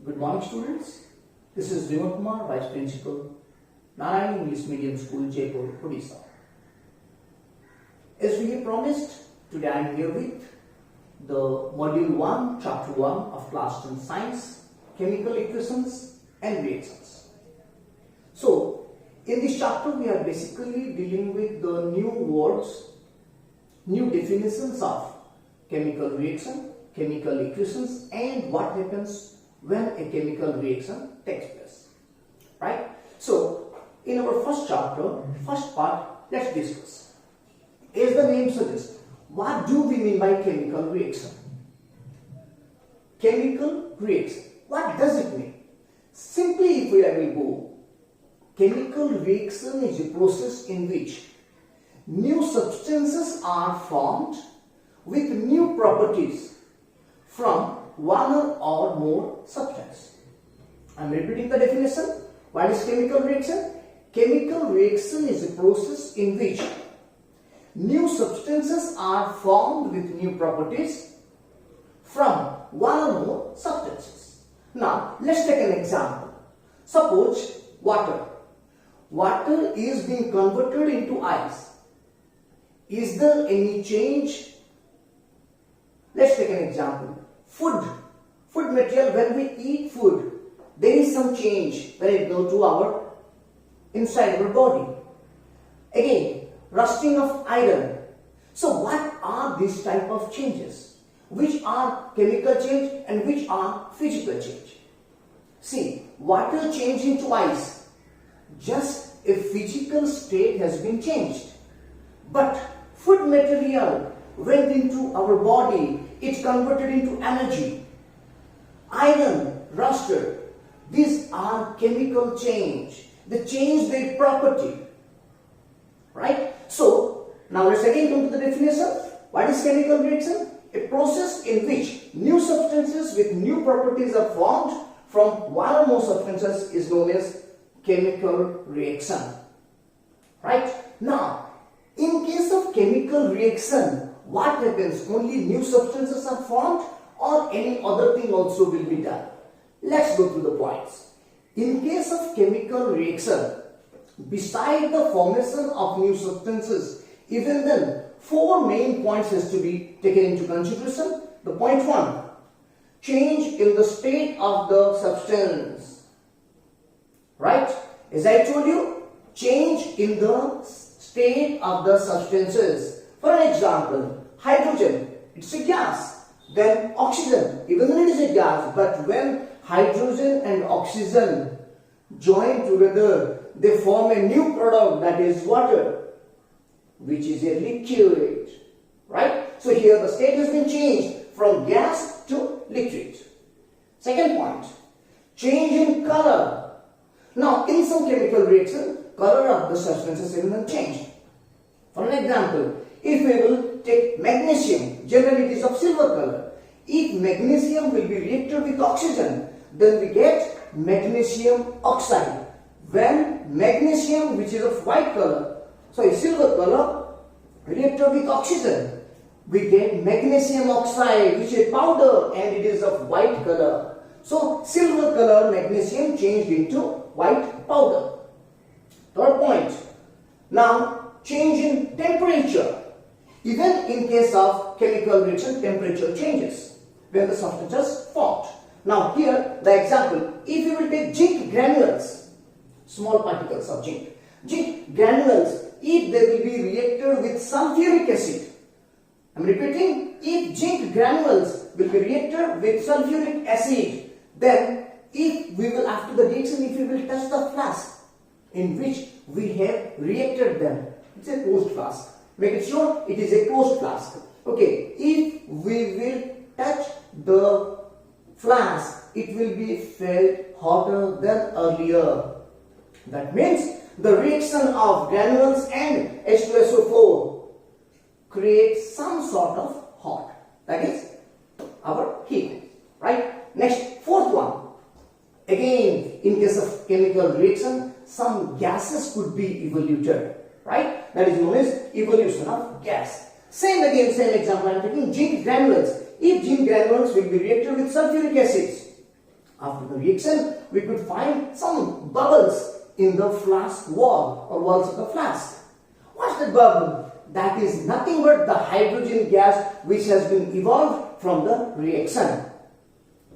Good morning, students. This is Vimal Kumar, Vice Principal, Narayan English Medium School, Jaipur, Odisha. As we have promised, today I am here with the Module 1, Chapter 1 of Class 10 Science, Chemical Equations and Reactions. So, in this chapter we are basically dealing with the new words, new definitions of chemical reaction, chemical equations, and what happens when a chemical reaction takes place. Right? So, in our first chapter, first part, let's discuss. As the name suggests, what do we mean by chemical reaction? Chemical reaction. What does it mean? Simply, if I will go, chemical reaction is a process in which new substances are formed with new properties from one or more substance. I am repeating the definition. What is chemical reaction? Chemical reaction is a process in which new substances are formed with new properties from one or more substances. Now, let's take an example. Suppose water. Water is being converted into ice. Is there any change? Let's take an example. Food material, when we eat food, there is some change when it goes to our inside our body. Again, rusting of iron. So what are these type of changes? Which are chemical change and which are physical change? See, water changed into ice. Just a physical state has been changed. But food material went into our body, it converted into energy. Iron rusted. These are chemical change. They change their property. Right? So, now let's again come to the definition. What is chemical reaction? A process in which new substances with new properties are formed from one or more substances is known as chemical reaction. Right? Now, in case of chemical reaction, what happens? Only new substances are formed or any other thing also will be done? Let's go through the points. In case of chemical reaction, beside the formation of new substances, even then, four main points has to be taken into consideration. The point 1, change in the state of the substance. Right? As I told you, change in the state of the substances. For an example, hydrogen, it's a gas. Then oxygen, even though it is a gas, but when hydrogen and oxygen join together, they form a new product, that is water, which is a liquid. Right? So here the state has been changed from gas to liquid. Second point, change in color. Now, in some chemical reaction, color of the substances even changed. For an example, if we will take magnesium, generally it is of silver color. If magnesium will be reacted with oxygen, then we get magnesium oxide. When magnesium, which is of white color, silver color, reacted with oxygen, we get magnesium oxide, which is powder and it is of white color. So, silver color magnesium changed into white powder. Third point. Now, change in temperature. Even in case of chemical reaction, temperature changes when the substances formed. Now, here the example, if you will take zinc granules, small particles of zinc. Zinc granules, if they will be reacted with sulfuric acid. I am repeating, if zinc granules will be reacted with sulfuric acid, then if we will, after the reaction, if we will touch the flask in which we have reacted them, it's a closed flask. Make it sure it is a closed flask. Okay, if we will touch the flask, it will be felt hotter than earlier. That means the reaction of granules and H2SO4 creates some sort of hot. That is our heat. Right? Next, fourth one. Again, in case of chemical reaction, some gases could be evoluted. Right? That is known as evolution of gas. Same example I am taking zinc granules. If zinc granules will be reacted with sulfuric acids, After the reaction, we could find some bubbles in the flask wall or walls of the flask. What's the bubble? That is nothing but the hydrogen gas which has been evolved from the reaction.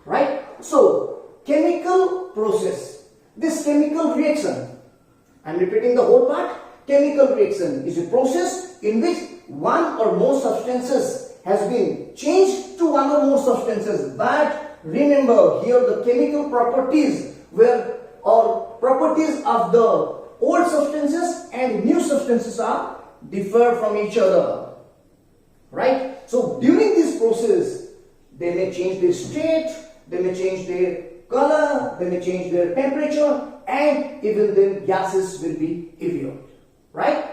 Right? So, chemical process. This chemical reaction, I am repeating the whole part. Chemical reaction is a process in which one or more substances has been changed to one or more substances. But remember, here the chemical properties or properties of the old substances and new substances are differ from each other. Right? So during this process, they may change their state, they may change their color, they may change their temperature, and even then gases will be evolved. Right?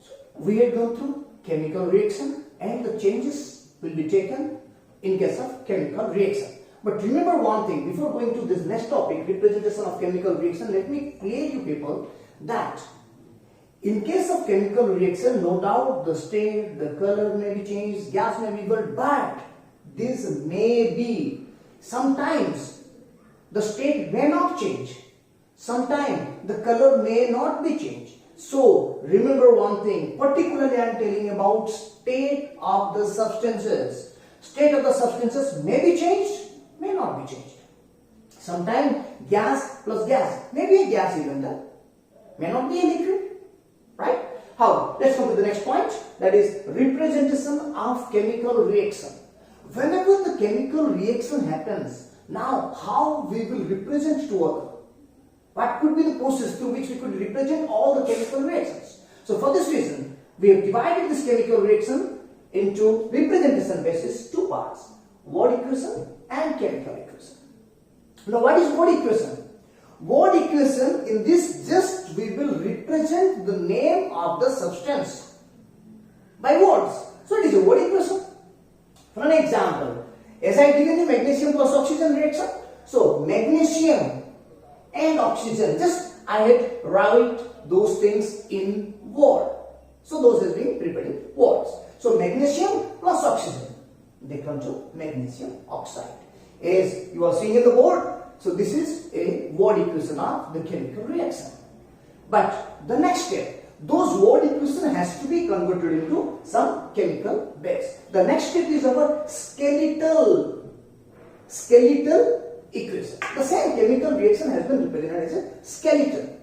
So we had gone through chemical reaction and the changes will be taken in case of chemical reaction. But remember one thing, before going to this next topic, representation of chemical reaction, let me clear you people that in case of chemical reaction, no doubt the state, the color may be changed, gas may be evolved, but this may be, sometimes the state may not change, sometimes the color may not be changed. So remember one thing, particularly I am telling about state of the substances. State of the substances may be changed, may not be changed. Sometimes gas plus gas, may be a gas even then, may not be a liquid. Right? How? Let's come to the next point, that is representation of chemical reaction. Whenever the chemical reaction happens, now how we will represent to other? What could be the process through which we could represent all the chemical reactions? So for this reason, we have divided this chemical reaction into representation basis two parts, word equation and chemical equation. Now what is word equation? Word equation, in this just we will represent the name of the substance by words. So it is a word equation. For an example, as I given you magnesium plus oxygen reaction, so magnesium and oxygen, just I had write those things in word. So those has been prepared in words. So magnesium plus oxygen, they come to magnesium oxide. As you are seeing in the board, so this is a word equation of the chemical reaction. But the next step, those word equation has to be converted into some chemical base. The next step is our skeletal equation. The same chemical reaction has been represented as a skeleton.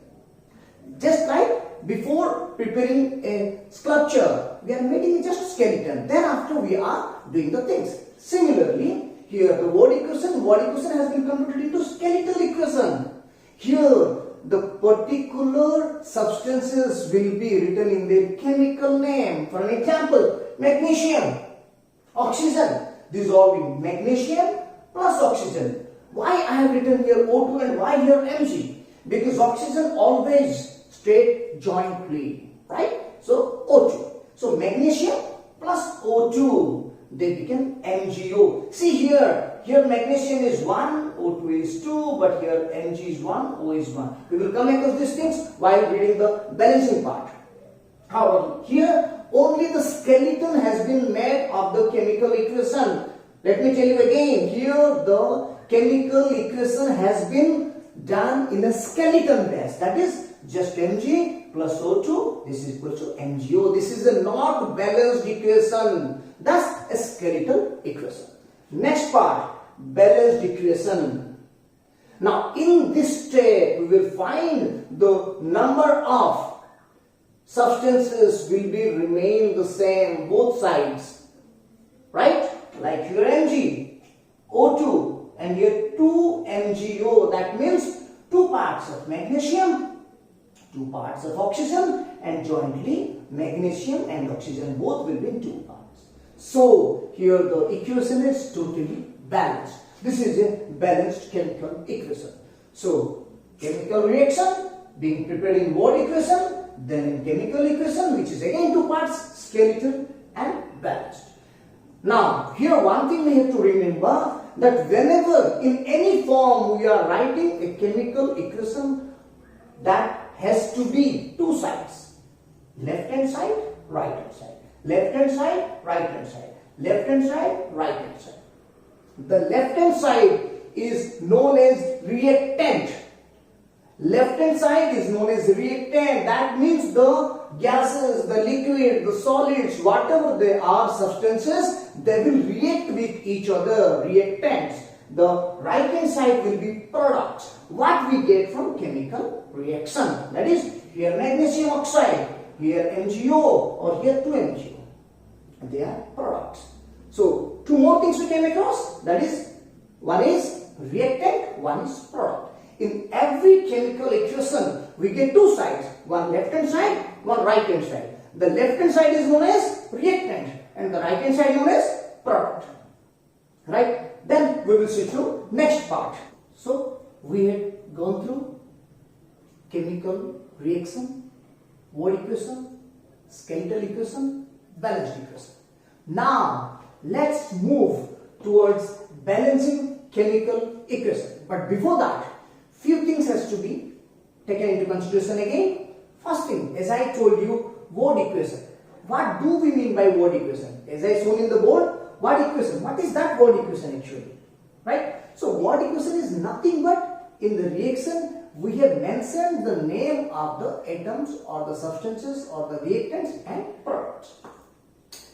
Just like before preparing a sculpture, we are making just a skeleton. Then after we are doing the things. Similarly, here the word equation has been converted into skeletal equation. Here the particular substances will be written in their chemical name. For an example, magnesium, oxygen. These all be magnesium plus oxygen. Why I have written here O2 and why here Mg? Because oxygen always stay jointly, right? So O2. So magnesium plus O2, they become MgO. See here magnesium is 1, O2 is 2, but here Mg is 1, O is 1. We will come across these things while reading the balancing part. However, here only the skeleton has been made of the chemical equation. Let me tell you again, here the chemical equation has been done in a skeleton base. That is just Mg plus O2, this is equal to MgO. This is a not balanced equation, thus a skeletal equation. Next part, balanced equation. Now in this step we will find the number of substances will be remain the same both sides, right? Like here Mg, O2 and here 2 MgO. That means 2 parts of magnesium, 2 parts of oxygen, and jointly magnesium and oxygen both will be in 2 parts. So here the equation is totally balanced. This is a balanced chemical equation. So chemical reaction being prepared in word equation, then in chemical equation, which is again 2 parts, skeletal and balanced. Now here one thing we have to remember, that whenever in any form we are writing a chemical equation, that has to be 2 sides, left hand side, right hand side, left hand side, right hand side, left hand side, right hand side. The left hand side is known as reactant. Left hand side is known as reactant. That means the gases, the liquid, the solids, whatever they are substances, they will react with each other, reactants. The right hand side will be products, what we get from chemical reaction. That is, here magnesium oxide, here MgO, or here 2MgO. They are products. So, two more things we came across. That is, one is reactant, one is product. In every chemical equation, we get two sides. One left hand side, one right hand side. The left hand side is known as reactant and the right hand side known as product. Right? Then we will switch to next part. So, we had gone through chemical reaction, word equation, skeletal equation, balanced equation. Now, let's move towards balancing chemical equation. But before that, few things has to be taken into consideration again. First thing, as I told you, word equation. What do we mean by word equation? As I shown in the board, word equation. What is that word equation actually? Right? So, word equation is nothing but in the reaction we have mentioned the name of the atoms or the substances or the reactants and products.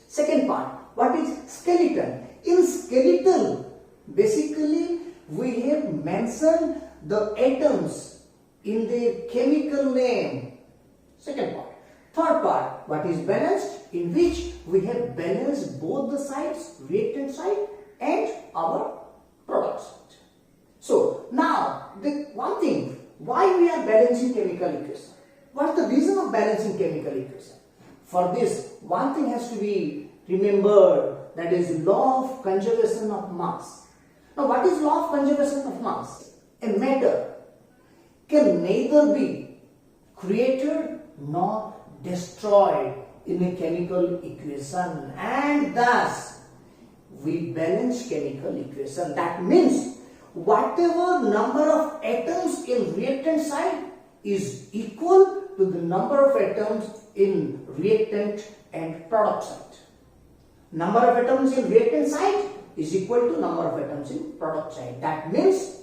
Second part, what is skeleton? In skeletal, basically we have mentioned the atoms in their chemical name. Second part. Third part, what is balanced? In which we have balanced both the sides, reactant side and our product side. So, now, the one thing, why we are balancing chemical equation? What is the reason of balancing chemical equation? For this, one thing has to be remembered, that is law of conservation of mass. Now, what is law of conservation of mass? A matter can neither be created nor destroyed in a chemical equation, and thus we balance chemical equation. That means whatever number of atoms in reactant side is equal to the number of atoms in reactant and product side. Number of atoms in reactant side is equal to number of atoms in product side. That means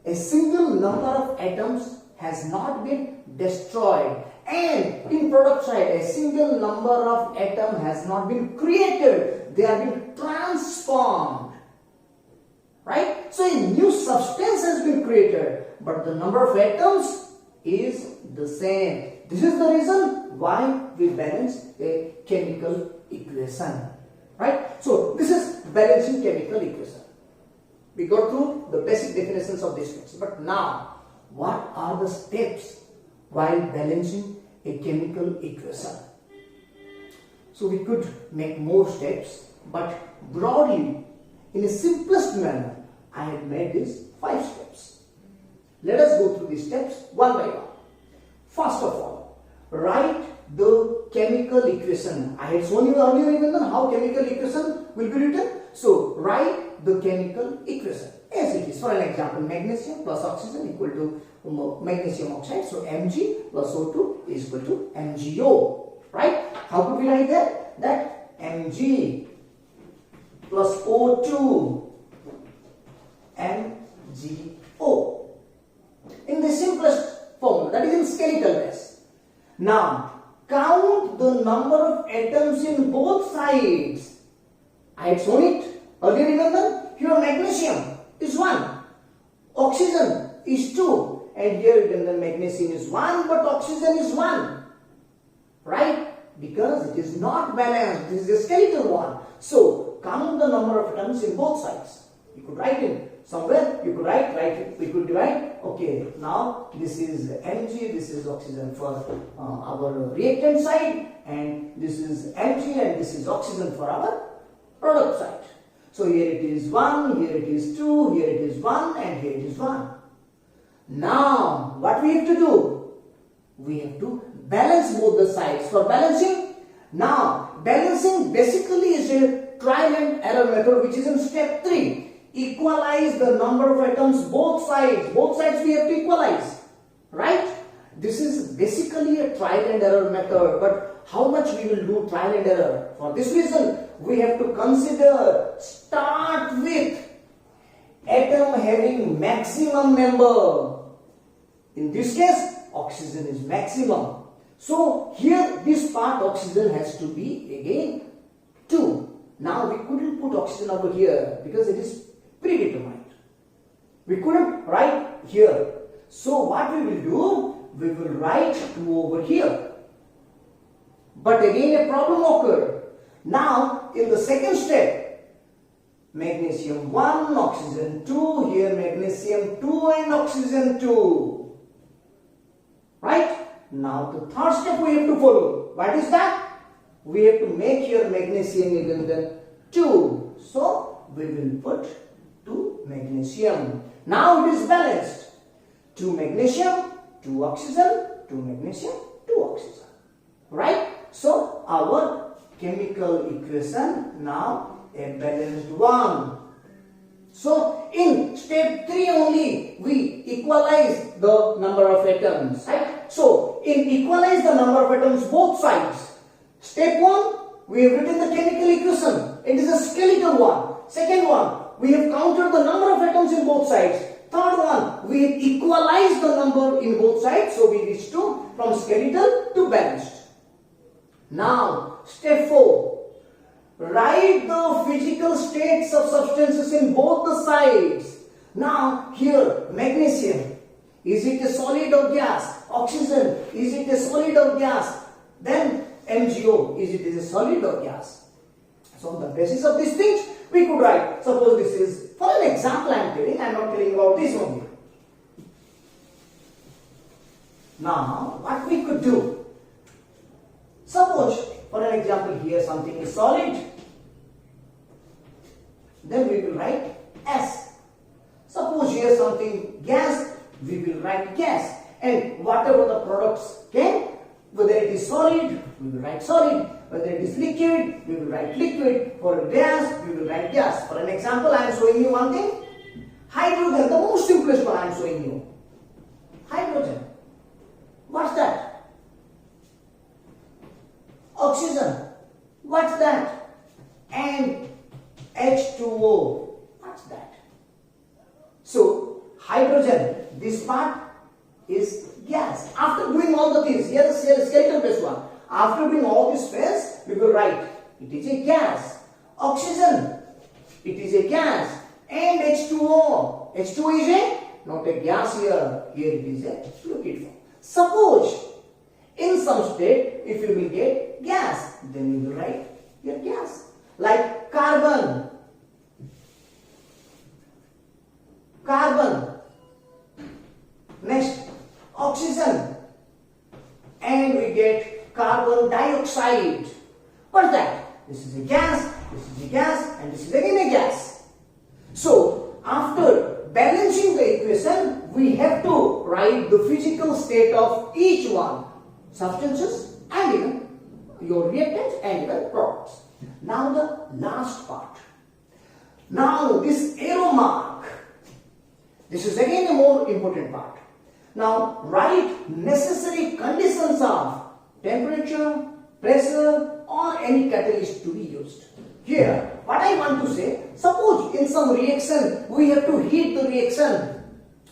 a single number of atoms has not been destroyed, and in product side a single number of atom has not been created, they have been transformed. Right? So a new substance has been created, but the number of atoms is the same. This is the reason why we balance a chemical equation. Right? So this is balancing chemical equation. We got through the basic definitions of these things. But now, what are the steps while balancing a chemical equation? So we could make more steps, but broadly, in a simplest manner, I have made these 5 steps. Let us go through these steps one by one. First of all, write the chemical equation. I had shown you earlier even how chemical equation will be written. So, write the chemical equation as it is. For an example, magnesium plus oxygen equal to magnesium oxide. So, Mg plus O2 is equal to MgO. Right? How could we write that? That Mg plus O2 MgO. In the simplest form, that is in skeletal base. Now, count the number of atoms in both sides. I had shown it earlier, remember? Here magnesium is 1, oxygen is 2, and here the magnesium is 1, but oxygen is 1. Right? Because it is not balanced, this is a skeletal one. So, count the number of atoms in both sides. You could write it somewhere, you could write it, we could divide. Okay, now this is Mg, this is oxygen for our reactant side, and this is Mg and this is oxygen for our product side. So here it is 1, here it is 2, here it is 1, and here it is 1. Now, what we have to do? We have to balance both the sides. For balancing, now balancing basically is a trial and error method, which is in step 3. Equalize the number of atoms both sides. Both sides we have to equalize. Right? This is basically a trial and error method, but how much we will do trial and error? For this reason, we have to consider, start with atom having maximum number. In this case, oxygen is maximum. So here this part oxygen has to be again 2. Now we couldn't put oxygen over here because it is predetermined. We couldn't write here. So what we will do, we will write 2 over here. But again a problem occurred. Now in the second step, magnesium 1, oxygen 2, here magnesium 2 and oxygen 2. Right? Now the third step we have to follow. What is that? We have to make here magnesium even then 2. So we will put 2 magnesium. Now it is balanced. 2 magnesium, 2 oxygen, 2 magnesium, 2 oxygen. Right? So our chemical equation now a balanced one. So in step 3 only we equalize the number of atoms. Right? So in equalize the number of atoms both sides. Step 1 we have written the chemical equation. It is a skeletal one. Second one we have counted the number of atoms in both sides. Third one we have equalized the number in both sides. So we reach to from skeletal to balanced. Now step 4. Write the physical states of substances in both the sides. Now here magnesium, is it a solid or gas? Oxygen, is it a solid or gas? Then MgO, is it a solid or gas? So on the basis of these things we could write. Suppose this is, for an example I am telling, I am not telling about this only. Now what we could do, suppose for an example here something is solid, then we will write S. Suppose here something gas, we will write gas. And whatever the products came, whether it is solid, we will write solid. Whether it is liquid, we will write liquid. For gas, we will write gas. For an example, I am showing you one thing. Hydrogen, the most simplest one I am showing you. Hydrogen. What's that? Oxygen. What's that? And H2O. What's that? So, hydrogen, this part is gas. After doing all the things, here the skeletal based one. After doing all this phase, we will write it is a gas. Oxygen, it is a gas. And H2O. H2O is a, not a gas here. Here it is a liquid form. Suppose, in some state, if you will get gas, then you will write your gas. Like carbon. Carbon. Next, oxygen. And we get carbon dioxide. What's that? This is a gas, this is a gas, and this is again a gas. So, after balancing the equation, we have to write the physical state of each one. Substances and even your reactants and even products. Now the last part. Now this arrow mark. This is again a more important part. Now write necessary conditions of temperature, pressure or any catalyst to be used. Here what I want to say, suppose in some reaction we have to heat the reaction.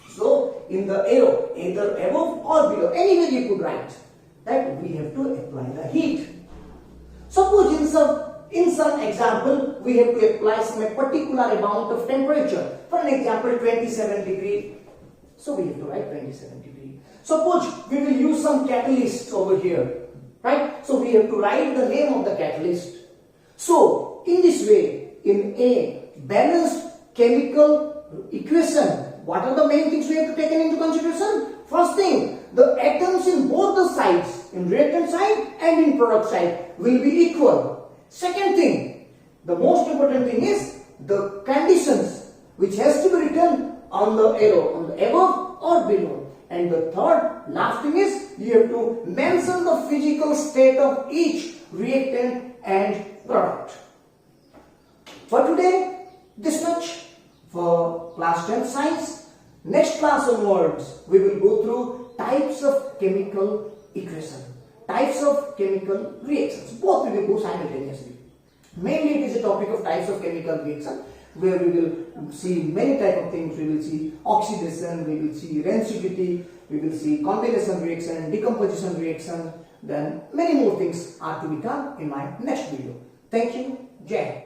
So in the arrow either above or below, anywhere you could write that we have to apply the heat. Suppose in some example we have to apply some particular amount of temperature. For an example 27 degree. So we have to write 27 degree. Suppose we will use some catalyst over here. Right? So we have to write the name of the catalyst. So in this way, in a balanced chemical equation, what are the main things we have to take into consideration? First thing, the atoms in both the sides, in reactant side and in product side, will be equal. Second thing, the most important thing is the conditions which has to be written on the arrow, on the above or below. And the third, last thing is you have to mention the physical state of each reactant and product. For today, this much for class 10 science. Next class onwards, we will go through types of chemical equation, types of chemical reactions. Both we will go simultaneously. Mainly it is a topic of types of chemical reaction. where we will see many type of things. We will see oxidation, we will see rancidity, we will see combination reaction, decomposition reaction, then many more things are to be done in my next video. Thank you. Jai Hind.